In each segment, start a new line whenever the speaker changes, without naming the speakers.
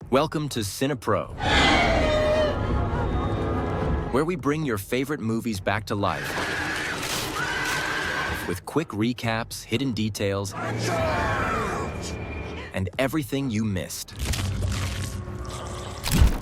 Welcome to CinePro, where we bring your favorite movies back to life with quick recaps, hidden details, and everything you missed.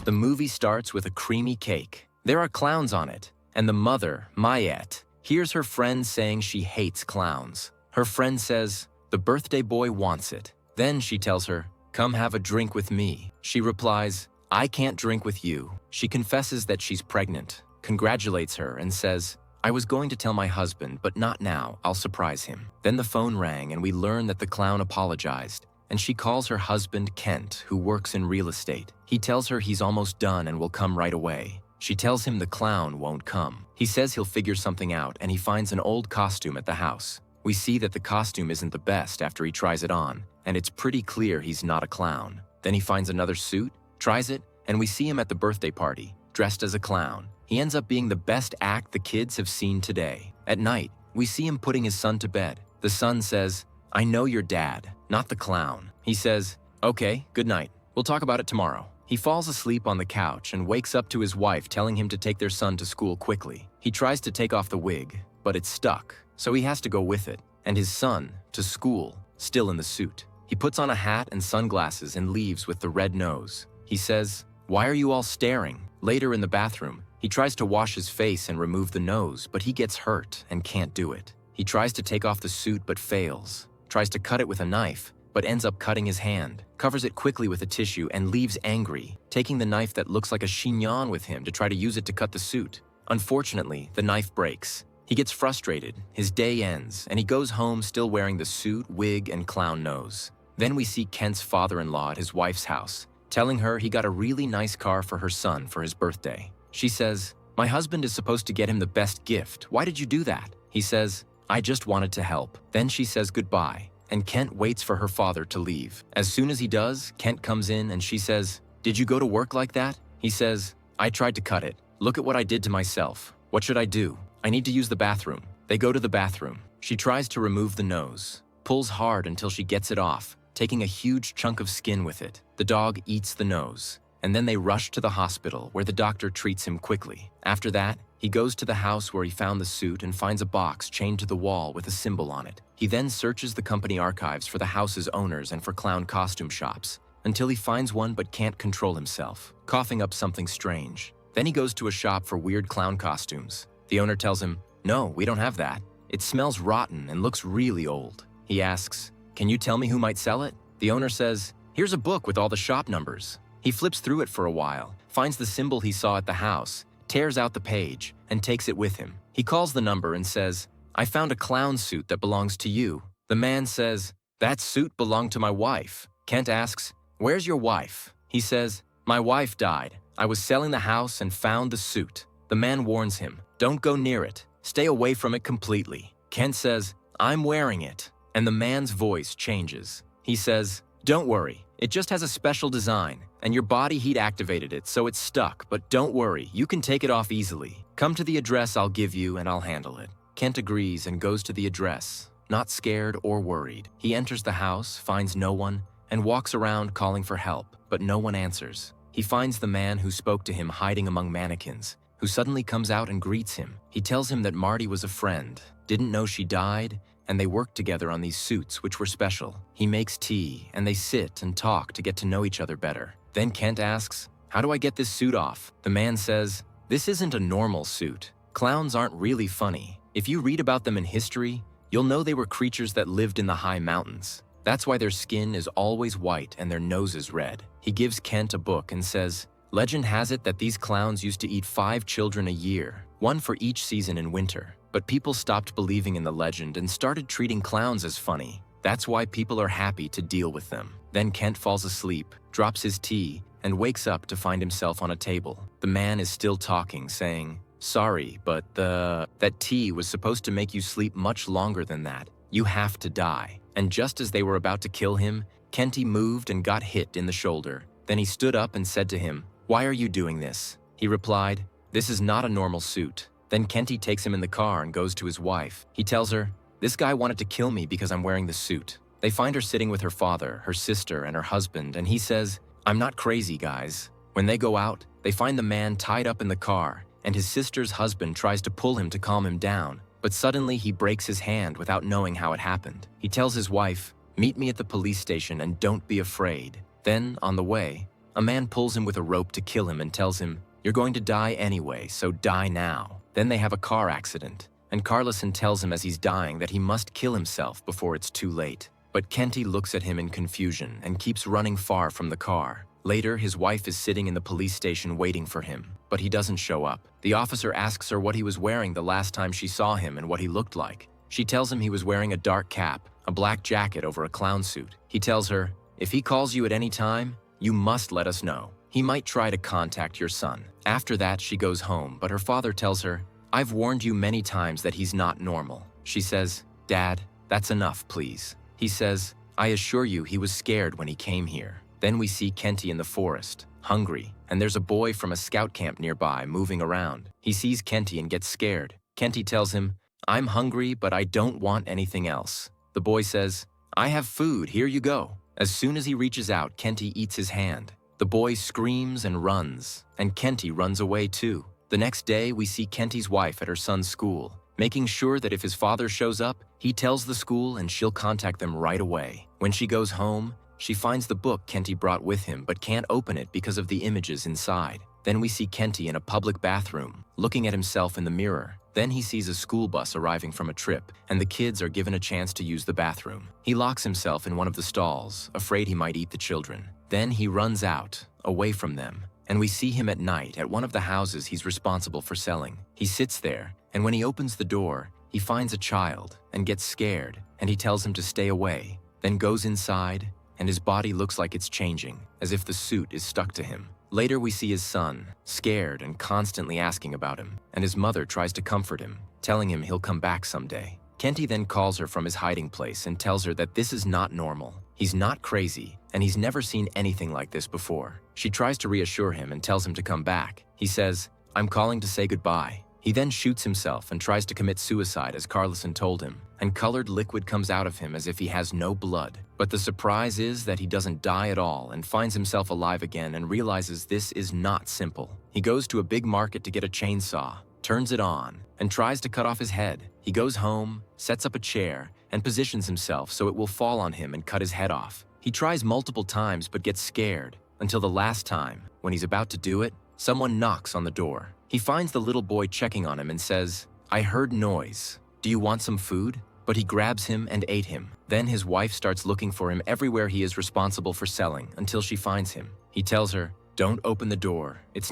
The movie starts with a creamy cake. There are clowns on it, and the mother, Mayette, hears her friend saying she hates clowns. Her friend says, the birthday boy wants it. Then she tells her, come have a drink with me. She replies, I can't drink with you. She confesses that she's pregnant, congratulates her, and says, I was going to tell my husband, but not now, I'll surprise him. Then the phone rang and we learn that the clown apologized, and she calls her husband, Kent, who works in real estate. He tells her he's almost done and will come right away. She tells him the clown won't come. He says he'll figure something out, and he finds an old costume at the house. We see that the costume isn't the best after he tries it on, and it's pretty clear he's not a clown. Then he finds another suit, tries it, and we see him at the birthday party, dressed as a clown. He ends up being the best act the kids have seen today. At night, we see him putting his son to bed. The son says, I know your dad, not the clown. He says, okay, good night. We'll talk about it tomorrow. He falls asleep on the couch and wakes up to his wife telling him to take their son to school quickly. He tries to take off the wig, but it's stuck, so he has to go with it. And his son, to school, still in the suit. He puts on a hat and sunglasses and leaves with the red nose. He says, why are you all staring? Later in the bathroom, he tries to wash his face and remove the nose, but he gets hurt and can't do it. He tries to take off the suit but fails. Tries to cut it with a knife, but ends up cutting his hand. Covers it quickly with a tissue and leaves angry, taking the knife that looks like a chignon with him to try to use it to cut the suit. Unfortunately, the knife breaks. He gets frustrated, his day ends, and he goes home still wearing the suit, wig, and clown nose. Then we see Kent's father-in-law at his wife's house, telling her he got a really nice car for her son for his birthday. She says, my husband is supposed to get him the best gift. Why did you do that? He says, I just wanted to help. Then she says goodbye, and Kent waits for her father to leave. As soon as he does, Kent comes in and she says, did you go to work like that? He says, I tried to cut it. Look at what I did to myself. What should I do? I need to use the bathroom. They go to the bathroom. She tries to remove the nose, pulls hard until she gets it off, taking a huge chunk of skin with it. The dog eats the nose, and then they rush to the hospital where the doctor treats him quickly. After that, he goes to the house where he found the suit and finds a box chained to the wall with a symbol on it. He then searches the company archives for the house's owners and for clown costume shops, until he finds one but can't control himself, coughing up something strange. Then he goes to a shop for weird clown costumes. The owner tells him, no, we don't have that. It smells rotten and looks really old. He asks, can you tell me who might sell it? The owner says, here's a book with all the shop numbers. He flips through it for a while, finds the symbol he saw at the house, tears out the page, and takes it with him. He calls the number and says, I found a clown suit that belongs to you. The man says, that suit belonged to my wife. Kent asks, where's your wife? He says, my wife died. I was selling the house and found the suit. The man warns him, don't go near it. Stay away from it completely. Kent says, I'm wearing it. And the man's voice changes. He says, don't worry, it just has a special design, and your body heat activated it, so it's stuck, but don't worry, you can take it off easily. Come to the address I'll give you and I'll handle it. Kent agrees and goes to the address, not scared or worried. He enters the house, finds no one, and walks around calling for help, but no one answers. He finds the man who spoke to him hiding among mannequins, who suddenly comes out and greets him. He tells him that Marty was a friend, didn't know she died, and they worked together on these suits, which were special. He makes tea, and they sit and talk to get to know each other better. Then Kent asks, how do I get this suit off? The man says, this isn't a normal suit. Clowns aren't really funny. If you read about them in history, you'll know they were creatures that lived in the high mountains. That's why their skin is always white and their noses red. He gives Kent a book and says, legend has it that these clowns used to eat 5 children a year, one for each season in winter. But people stopped believing in the legend and started treating clowns as funny. That's why people are happy to deal with them. Then Kent falls asleep, drops his tea, and wakes up to find himself on a table. The man is still talking, saying, sorry, but that tea was supposed to make you sleep much longer than that. You have to die. And just as they were about to kill him, Kenty moved and got hit in the shoulder. Then he stood up and said to him, why are you doing this? He replied, this is not a normal suit. Then Kenty takes him in the car and goes to his wife. He tells her, this guy wanted to kill me because I'm wearing the suit. They find her sitting with her father, her sister, and her husband, and he says, I'm not crazy, guys. When they go out, they find the man tied up in the car, and his sister's husband tries to pull him to calm him down, but suddenly he breaks his hand without knowing how it happened. He tells his wife, "Meet me at the police station and don't be afraid." Then, on the way, a man pulls him with a rope to kill him and tells him, "You're going to die anyway, so die now." Then they have a car accident, and Carlson tells him as he's dying that he must kill himself before it's too late. But Kenty looks at him in confusion and keeps running far from the car. Later, his wife is sitting in the police station waiting for him, but he doesn't show up. The officer asks her what he was wearing the last time she saw him and what he looked like. She tells him he was wearing a dark cap, a black jacket over a clown suit. He tells her, "If he calls you at any time, you must let us know. He might try to contact your son." After that, she goes home, but her father tells her, "I've warned you many times that he's not normal." She says, "Dad, that's enough, please." He says, "I assure you he was scared when he came here." Then we see Kenty in the forest, hungry, and there's a boy from a scout camp nearby moving around. He sees Kenty and gets scared. Kenty tells him, "I'm hungry, but I don't want anything else." The boy says, "I have food, here you go." As soon as he reaches out, Kenty eats his hand. The boy screams and runs, and Kenty runs away too. The next day, we see Kenty's wife at her son's school, making sure that if his father shows up, he tells the school and she'll contact them right away. When she goes home, she finds the book Kenty brought with him but can't open it because of the images inside. Then we see Kenty in a public bathroom, looking at himself in the mirror. Then he sees a school bus arriving from a trip, and the kids are given a chance to use the bathroom. He locks himself in one of the stalls, afraid he might eat the children. Then he runs out, away from them, and we see him at night at one of the houses he's responsible for selling. He sits there, and when he opens the door, he finds a child and gets scared, and he tells him to stay away, then goes inside, and his body looks like it's changing, as if the suit is stuck to him. Later we see his son, scared and constantly asking about him, and his mother tries to comfort him, telling him he'll come back someday. Kenty then calls her from his hiding place and tells her that this is not normal. He's not crazy, and he's never seen anything like this before. She tries to reassure him and tells him to come back. He says, "I'm calling to say goodbye." He then shoots himself and tries to commit suicide as Carlson told him, and colored liquid comes out of him as if he has no blood. But the surprise is that he doesn't die at all and finds himself alive again and realizes this is not simple. He goes to a big market to get a chainsaw, turns it on, and tries to cut off his head. He goes home, sets up a chair, and positions himself so it will fall on him and cut his head off. He tries multiple times but gets scared, until the last time, when he's about to do it, someone knocks on the door. He finds the little boy checking on him and says, "I heard noise. Do you want some food?" But he grabs him and ate him. Then his wife starts looking for him everywhere he is responsible for selling until she finds him. He tells her, "Don't open the door. It's